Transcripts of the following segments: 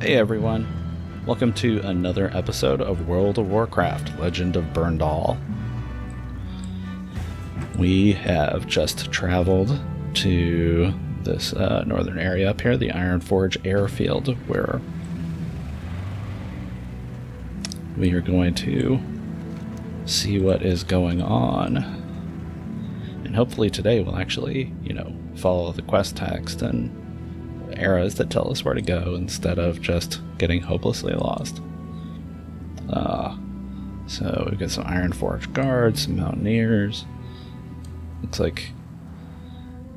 Hey everyone, welcome to another episode of World of Warcraft, Legend of Berndahl. We have just traveled to this northern area up here, the Ironforge airfield, where we are going to see what is going on. And hopefully today we'll actually, follow the quest text and arrows that tell us where to go instead of just getting hopelessly lost. So we've got some Ironforge guards, some mountaineers. Looks like,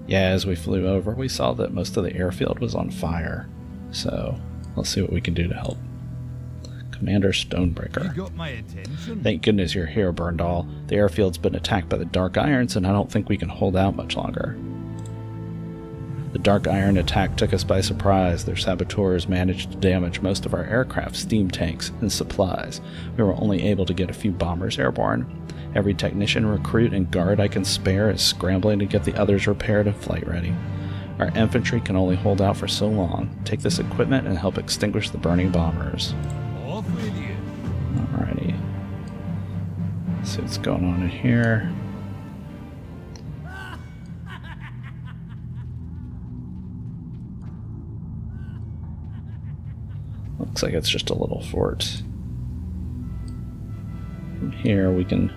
as we flew over, we saw that most of the airfield was on fire. So let's see what we can do to help. Commander Stonebreaker. You got my attention. Thank goodness you're here, Berndahl. The airfield's been attacked by the Dark Irons, and I don't think we can hold out much longer. The Dark Iron attack took us by surprise. Their saboteurs managed to damage most of our aircraft, steam tanks, and supplies. We were only able to get a few bombers airborne. Every technician, recruit, and guard I can spare is scrambling to get the others repaired and flight ready. Our infantry can only hold out for so long. Take this equipment and help extinguish the burning bombers. Off with you. Alrighty. Let's see what's going on in here. Looks like it's just a little fort. From here we can,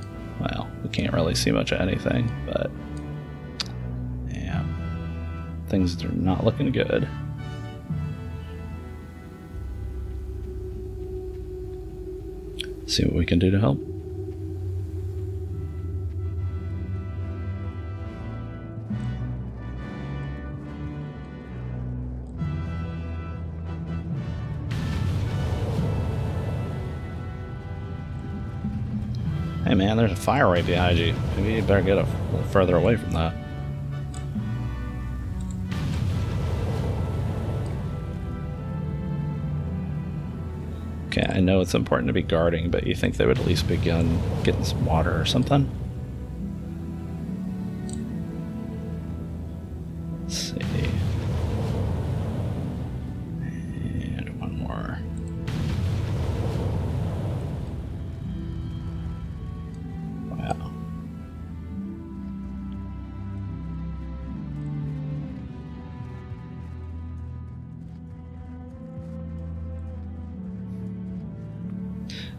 we can't really see much of anything, but yeah, things are not looking good. See what we can do to help. Hey man, there's a fire right behind you. Maybe you better get a little further away from that. Okay, I know it's important to be guarding, but you think they would at least begin getting some water or something? Let's see. And one more. Wow.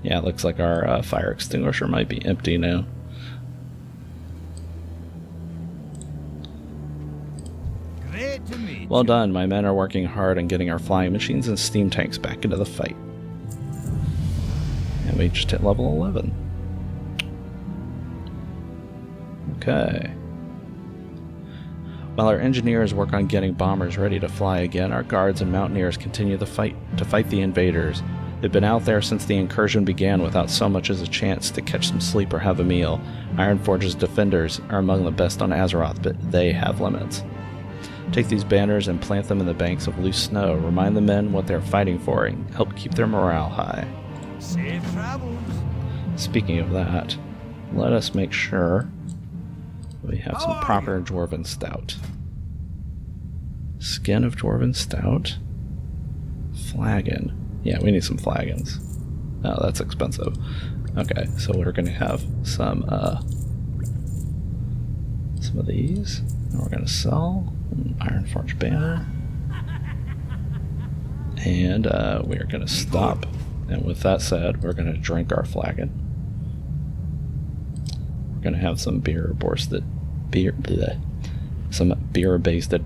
Yeah, it looks like our fire extinguisher might be empty now. Great to meet Well you. done, my men are working hard on getting our flying machines and steam tanks back into the fight. And we just hit level 11. Okay. While our engineers work on getting bombers ready to fly again, our guards and mountaineers continue to fight the invaders. They've been out there since the incursion began without so much as a chance to catch some sleep or have a meal. Ironforge's defenders are among the best on Azeroth, but they have limits. Take these banners and plant them in the banks of loose snow. Remind the men what they're fighting for and help keep their morale high. Safe travels. Speaking of that, let us make sure we have How some are proper dwarven stout. Skin of dwarven stout. Flagon. Yeah, we need some flagons. Oh, that's expensive. Okay, so we're going to have some of these. And we're going to sell an Ironforge banner. And we are going to stop. And with that said, we're going to drink our flagon. We're going to have some beer-basted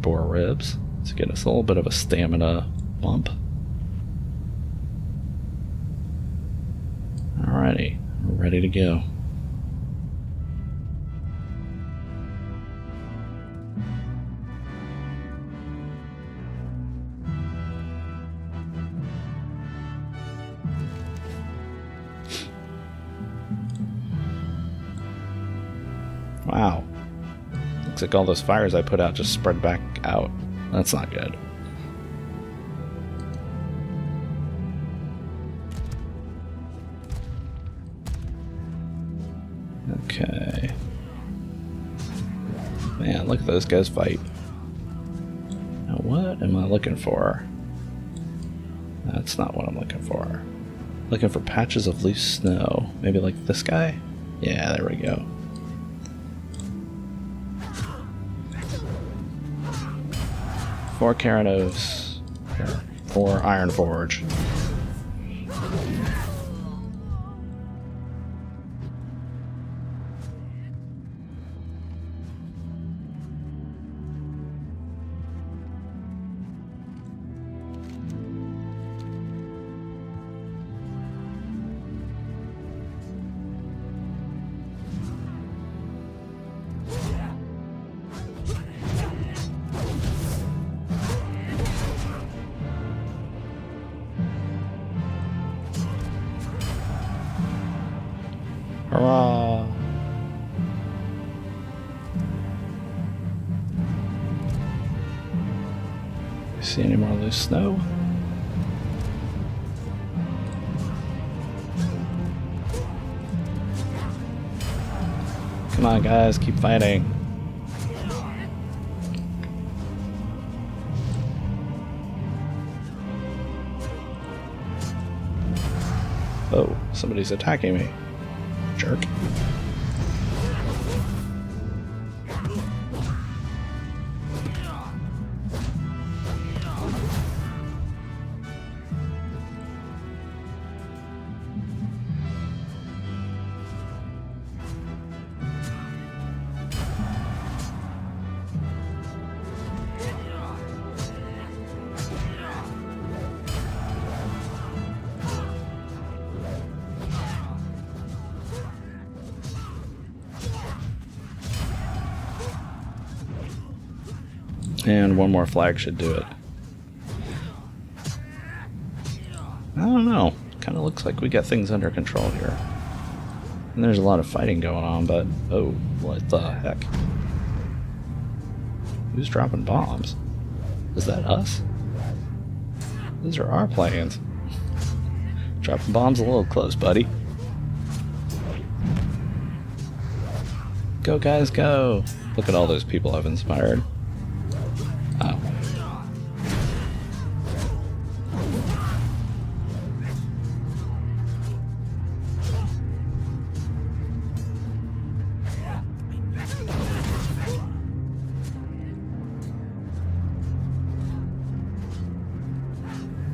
boar ribs to get us a little bit of a stamina bump. Alrighty, we're ready to go. Wow. Looks like all those fires I put out just spread back out. That's not good. Okay. Man, look at those guys fight. Now what am I looking for? That's not what I'm looking for. Looking for patches of loose snow. Maybe like this guy? Yeah, there we go. Four Karanos. For Ironforge. Hurrah! See any more loose snow? Come on, guys, keep fighting. Oh, somebody's attacking me. Jerk. And one more flag should do it. I don't know. Kind of looks like we got things under control here. And there's a lot of fighting going on, but... Oh, what the heck? Who's dropping bombs? Is that us? Those are our planes. Dropping bombs a little close, buddy. Go, guys, go! Look at all those people I've inspired. Oh.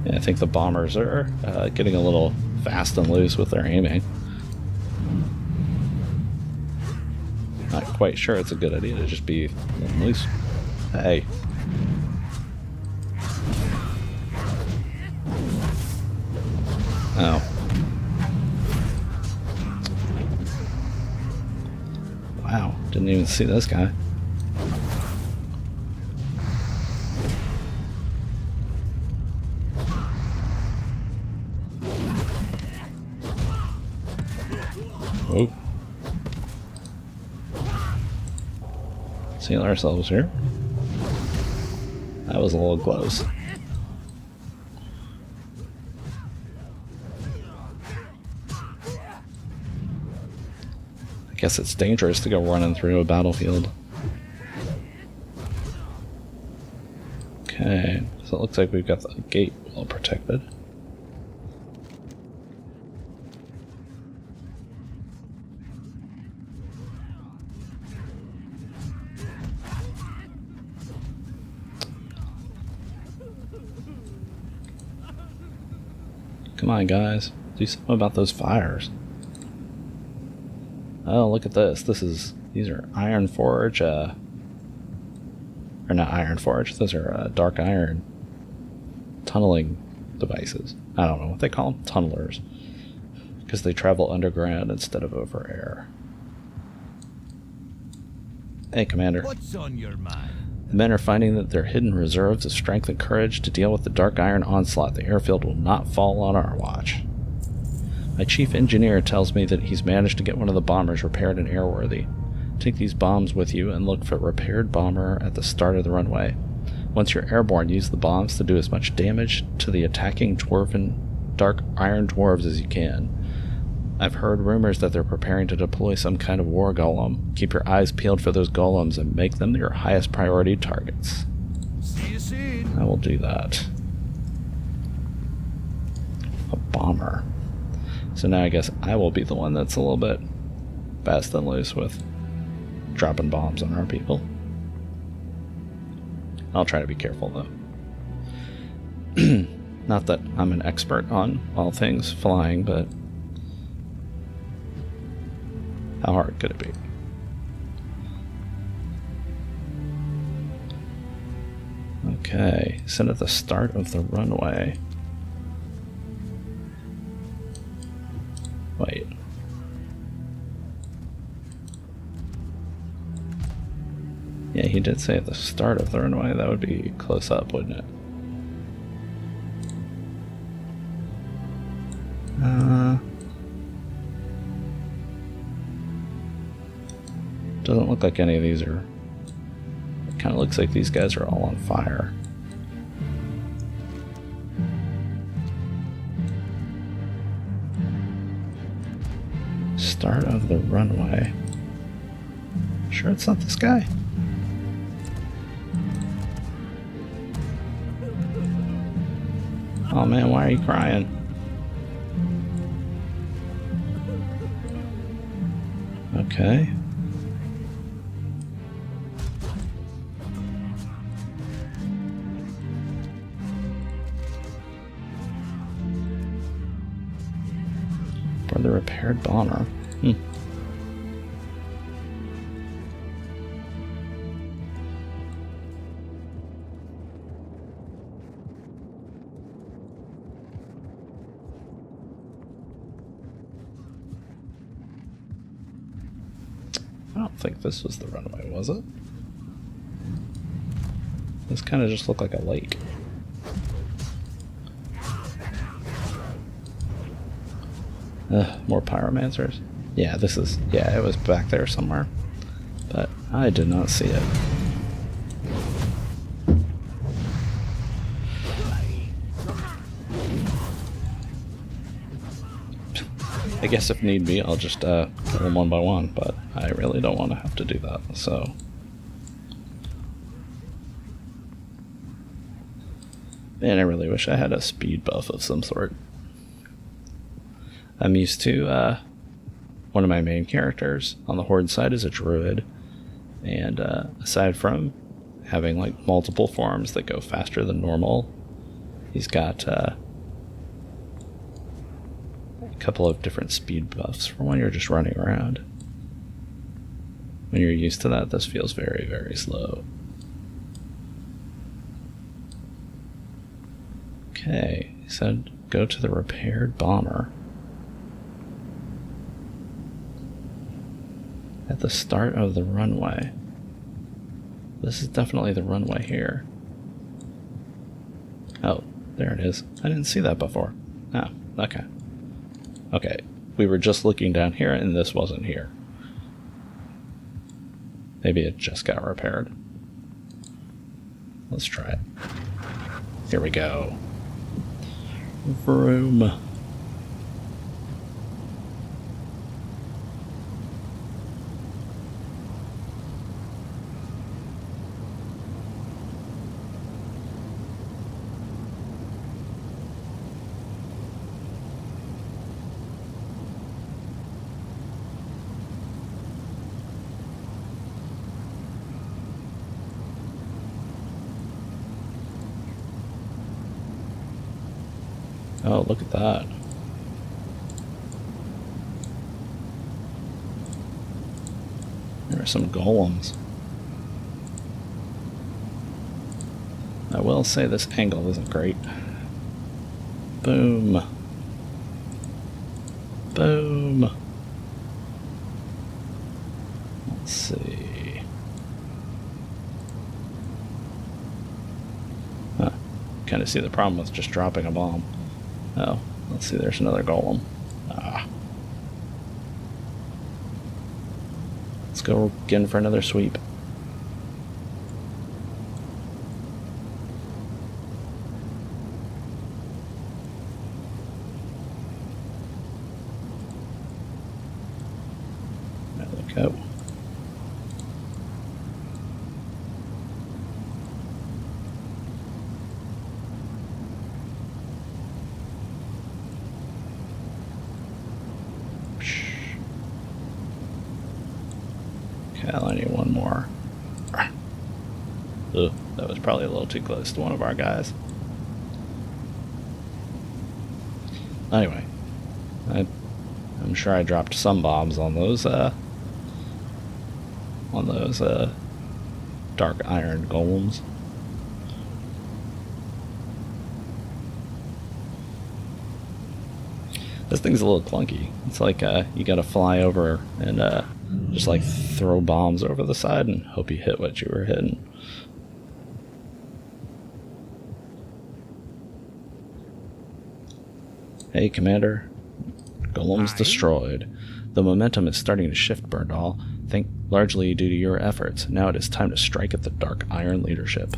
Yeah, I think the bombers are getting a little fast and loose with their aiming. Not quite sure it's a good idea to just be loose. Hey. Oh. Wow, didn't even see this guy. Oh. Seal ourselves here. That was a little close. I guess it's dangerous to go running through a battlefield. Okay, so it looks like we've got the gate well protected. Come on, guys. Do something about those fires. Oh, look at this. These are Ironforge, or not Ironforge. Those are Dark Iron tunneling devices. I don't know what they call them. Tunnelers. Because they travel underground instead of over air. Hey, Commander. What's on your mind? The men are finding that their hidden reserves of strength and courage to deal with the Dark Iron onslaught. The airfield will not fall on our watch. My chief engineer tells me that he's managed to get one of the bombers repaired and airworthy. Take these bombs with you and look for a repaired bomber at the start of the runway. Once you're airborne, use the bombs to do as much damage to the attacking Dark Iron Dwarves as you can. I've heard rumors that they're preparing to deploy some kind of war golem. Keep your eyes peeled for those golems and make them your highest priority targets. See you soon. I will do that. Bomber. So now I guess I will be the one that's a little bit fast and loose with dropping bombs on our people. I'll try to be careful though. Not that I'm an expert on all things flying, but how hard could it be? Okay, set at the start of the runway. Wait. Yeah, he did say at the start of the runway. That would be close up, wouldn't it? Doesn't look like any of these are... It kind of looks like these guys are all on fire. Start of the runway. Sure it's not this guy? Oh man, why are you crying? Okay. For the repaired bomber. I don't think this was the runway, was it? This kind of just looked like a lake. More pyromancers. Yeah, this is... Yeah, it was back there somewhere. But I did not see it. I guess if need be, I'll just kill them one by one, but I really don't want to have to do that, so... Man, I really wish I had a speed buff of some sort. I'm used to, one of my main characters on the Horde side is a druid, and aside from having like multiple forms that go faster than normal, he's got a couple of different speed buffs for when you're just running around. When you're used to that, this feels very, very slow. Okay, he said go to the repaired bomber. At the start of the runway. This is definitely the runway here. Oh, there it is. I didn't see that before. Oh, okay. Okay, we were just looking down here and this wasn't here. Maybe it just got repaired. Let's try it. Here we go. Vroom. Oh, look at that. There are some golems. I will say this angle isn't great. Boom. Boom. Let's see. Huh. Kind of see the problem with just dropping a bomb. Oh, let's see, there's another golem. Ah. Let's go again for another sweep. There we go. That was probably a little too close to one of our guys. Anyway, I'm sure I dropped some bombs on those Dark Iron Golems. This thing's a little clunky. It's like you gotta fly over and just like throw bombs over the side and hope you hit what you were hitting. Hey, Commander. Golem's destroyed. The momentum is starting to shift, Berndahl. Think largely due to your efforts. Now it is time to strike at the Dark Iron leadership.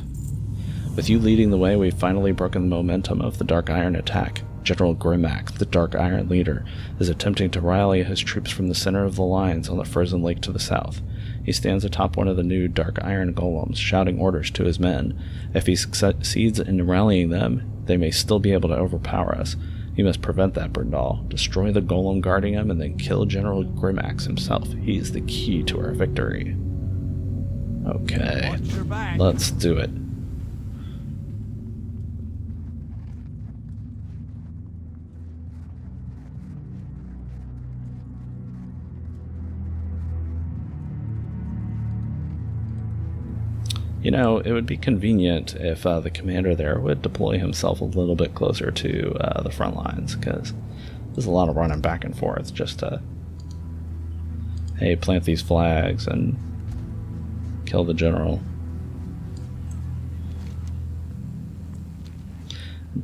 With you leading the way, we've finally broken the momentum of the Dark Iron attack. General Grimax, the Dark Iron leader, is attempting to rally his troops from the center of the lines on the frozen lake to the south. He stands atop one of the new Dark Iron Golems, shouting orders to his men. If he succeeds in rallying them, they may still be able to overpower us. You must prevent that, Berndahl. Destroy the golem guarding him and then kill General Grimax himself. He is the key to our victory. Okay, let's do it. You know, it would be convenient if the commander there would deploy himself a little bit closer to the front lines, because there's a lot of running back and forth just to, hey, plant these flags and kill the general.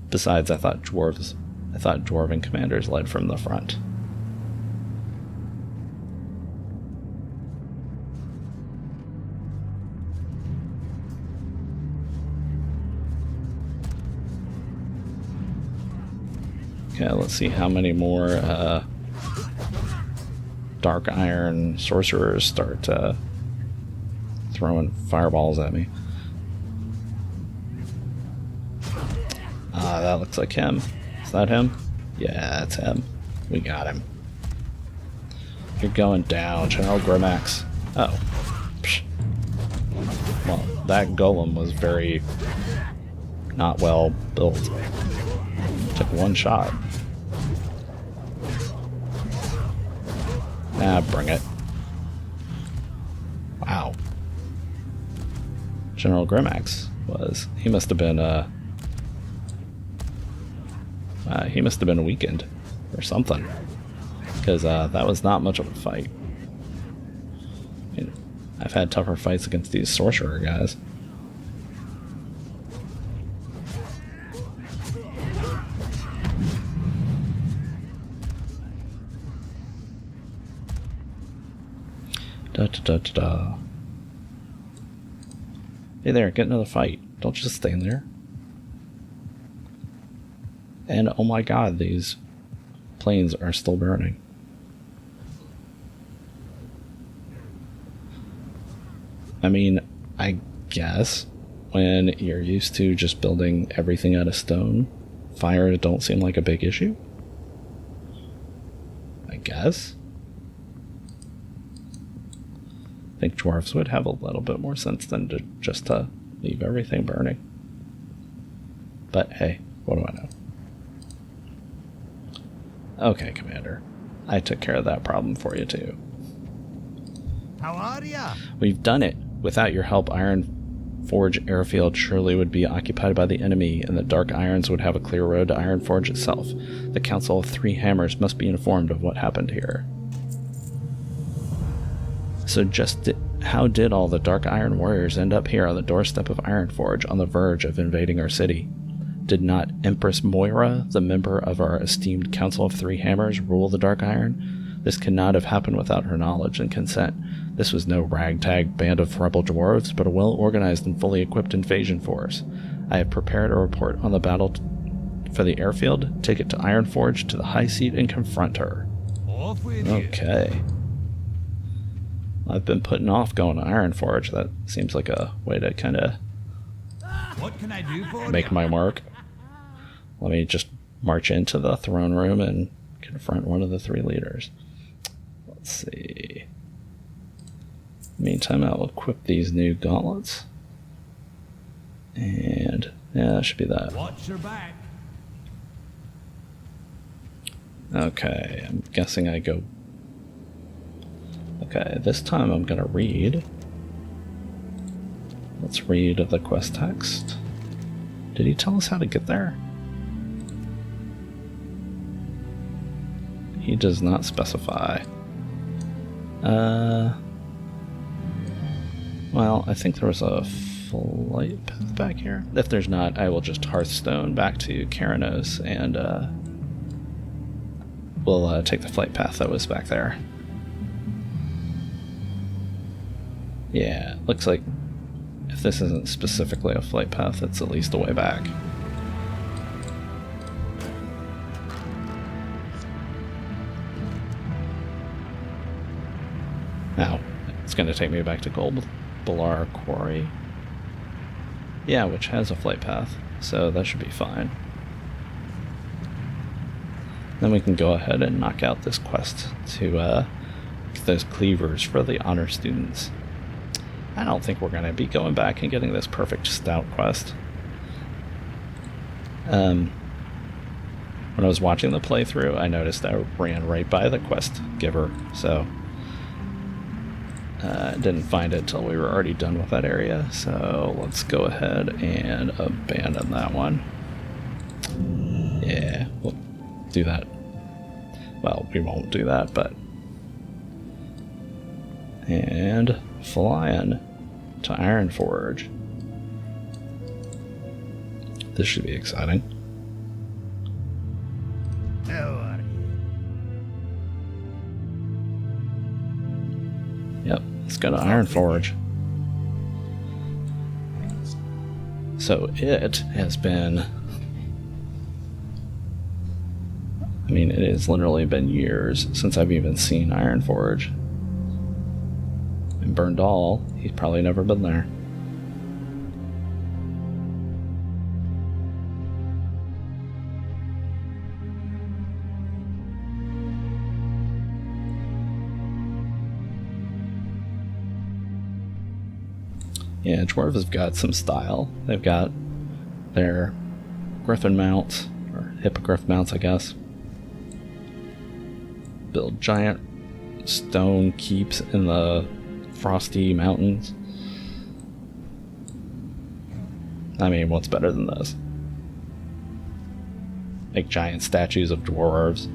Besides, I thought dwarven commanders led from the front. Okay, let's see how many more Dark Iron sorcerers start throwing fireballs at me. That looks like him. Is that him? Yeah, that's him. We got him. You're going down, General Grimax. Oh. Psh. Well, that golem was very not well built. Took one shot. Bring it. Wow. General Grimax he must have been weakened or something, because that was not much of a fight. I mean, I've had tougher fights against these sorcerer guys. Da, da, da, da, da. Hey there, get another fight. Don't just stand there. And oh my god, these planes are still burning. I mean, I guess when you're used to just building everything out of stone, fire don't seem like a big issue. I guess. I think dwarves would have a little bit more sense than to just leave everything burning. But hey, what do I know? Okay, Commander. I took care of that problem for you too. How are ya? We've done it. Without your help, Ironforge airfield surely would be occupied by the enemy, and the Dark Irons would have a clear road to Ironforge itself. The Council of Three Hammers must be informed of what happened here. So how did all the Dark Iron warriors end up here on the doorstep of Ironforge, on the verge of invading our city? Did not Empress Moira, the member of our esteemed Council of Three Hammers, rule the Dark Iron? This could not have happened without her knowledge and consent. This was no ragtag band of rebel dwarves, but a well-organized and fully equipped invasion force. I have prepared a report on the battle for the airfield. Take it to Ironforge, to the High Seat, and confront her. Off with you. Okay. I've been putting off going to Ironforge. That seems like a way to kind of What can I do for make my mark. Let me just march into the throne room and confront one of the three leaders. Let's see. Meantime, I'll equip these new gauntlets. And yeah, that should be that. Watch your back. Okay, I'm guessing I go... Okay, this time I'm gonna read. Let's read the quest text. Did he tell us how to get there? He does not specify. Well, I think there was a flight path back here. If there's not, I will just Hearthstone back to Karanos and we'll take the flight path that was back there. Yeah, looks like if this isn't specifically a flight path, it's at least a way back. Now, it's going to take me back to Gold Balar Quarry. Yeah, which has a flight path, so that should be fine. Then we can go ahead and knock out this quest to get those cleavers for the honor students. I don't think we're going to be going back and getting this perfect stout quest. When I was watching the playthrough, I noticed I ran right by the quest giver, so didn't find it till we were already done with that area. So let's go ahead and abandon that one. Yeah, we'll do that. Well, we won't do that, but... And flying to Ironforge. This should be exciting. How are you? Yep, let's go to Ironforge. So it has been... I mean, it has literally been years since I've even seen Ironforge. And Berndahl, he's probably never been there. Yeah, Dwarves have got some style. They've got their griffin mounts, or hippogriff mounts, I guess. Build giant stone keeps in the frosty mountains. I mean, what's better than this? Make giant statues of dwarves.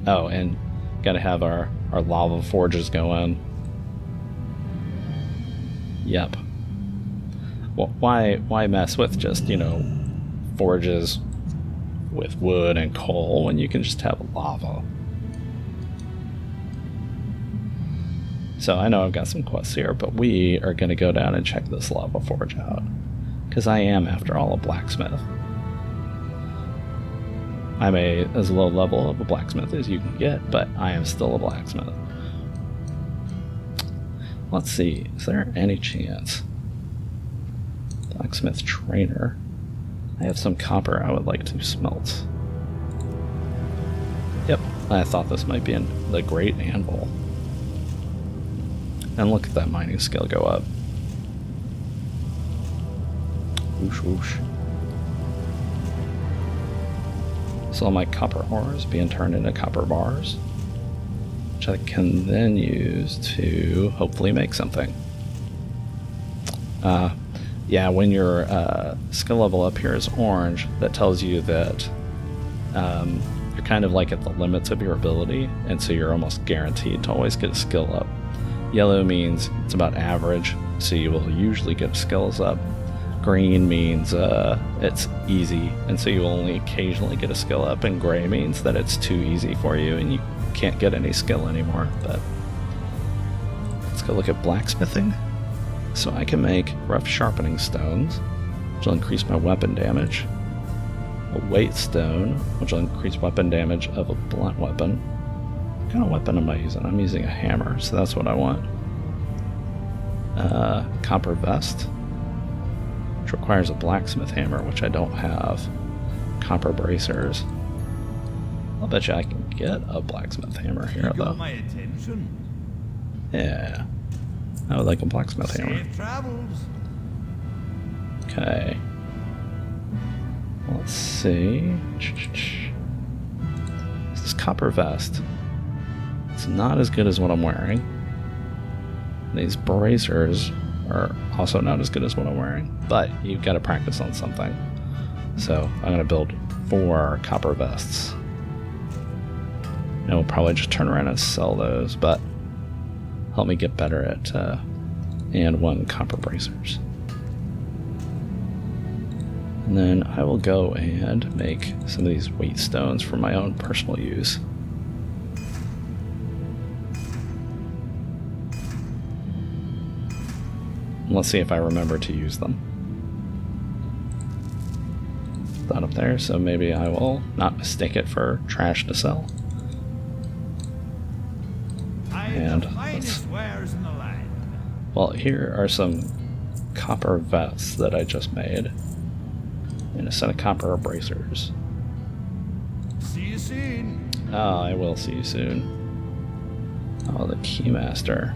Oh, and gotta have our lava forges going. Yep. Well, why mess with just, you know, forges with wood and coal when you can just have lava? So I know I've got some quests here, but we are going to go down and check this lava forge out. Because I am, after all, a blacksmith. I'm as low level of a blacksmith as you can get, but I am still a blacksmith. Let's see, is there any chance? Blacksmith trainer. I have some copper I would like to smelt. Yep, I thought this might be in the Great Anvil. And look at that mining skill go up. Whoosh whoosh. So all my copper ores being turned into copper bars, which I can then use to hopefully make something. Yeah, when your skill level up here is orange, that tells you that you're kind of like at the limits of your ability, and so you're almost guaranteed to always get a skill up. Yellow means it's about average, so you will usually get skills up. Green means it's easy, and so you will only occasionally get a skill up, and gray means that it's too easy for you and you can't get any skill anymore. But let's go look at blacksmithing. So I can make rough sharpening stones, which will increase my weapon damage. A weight stone, which will increase weapon damage of a blunt weapon. What kind of weapon am I using? I'm using a hammer, so that's what I want. Copper vest, which requires a blacksmith hammer, which I don't have. Copper bracers. I'll bet you I can get a blacksmith hammer here, You got though. my attention. Yeah. I would like a blacksmith hammer. Safe travels. Okay. Let's see. This copper vest. It's not as good as what I'm wearing. These bracers are also not as good as what I'm wearing. But you've got to practice on something. So I'm going to build 4 copper vests. And we'll probably just turn around and sell those, but help me get better at and 1 copper bracers. And then I will go and make some of these weight stones for my own personal use. Let's see if I remember to use them. That up there, so maybe I will not mistake it for trash to sell. And well, here are some copper vests that I just made, and a set of copper bracers. See you soon. Oh, I will see you soon. Oh, the Keymaster.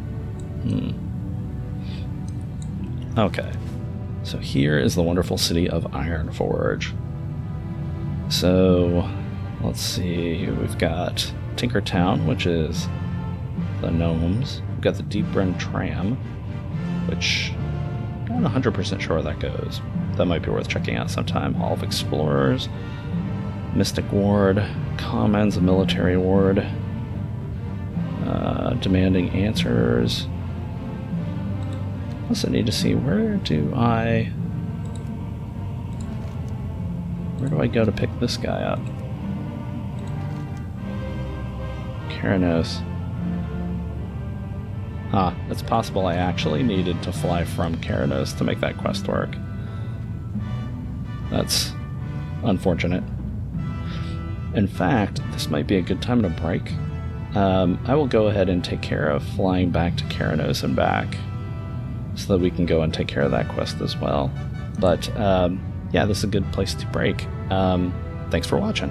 Okay, so here is the wonderful city of Ironforge. So, let's see, we've got Tinkertown, which is the gnomes. We've got the Deepburn Tram, which I'm not 100% sure where that goes. That might be worth checking out sometime. Hall of Explorers, Mystic Ward, Commons, a Military Ward, Demanding Answers. Also need to see, where do I go to pick this guy up? Keranos. Ah, it's possible I actually needed to fly from Keranos to make that quest work. That's unfortunate. In fact, this might be a good time to break. I will go ahead and take care of flying back to Keranos and back, so that we can go and take care of that quest as well. But yeah, this is a good place to break. Thanks for watching.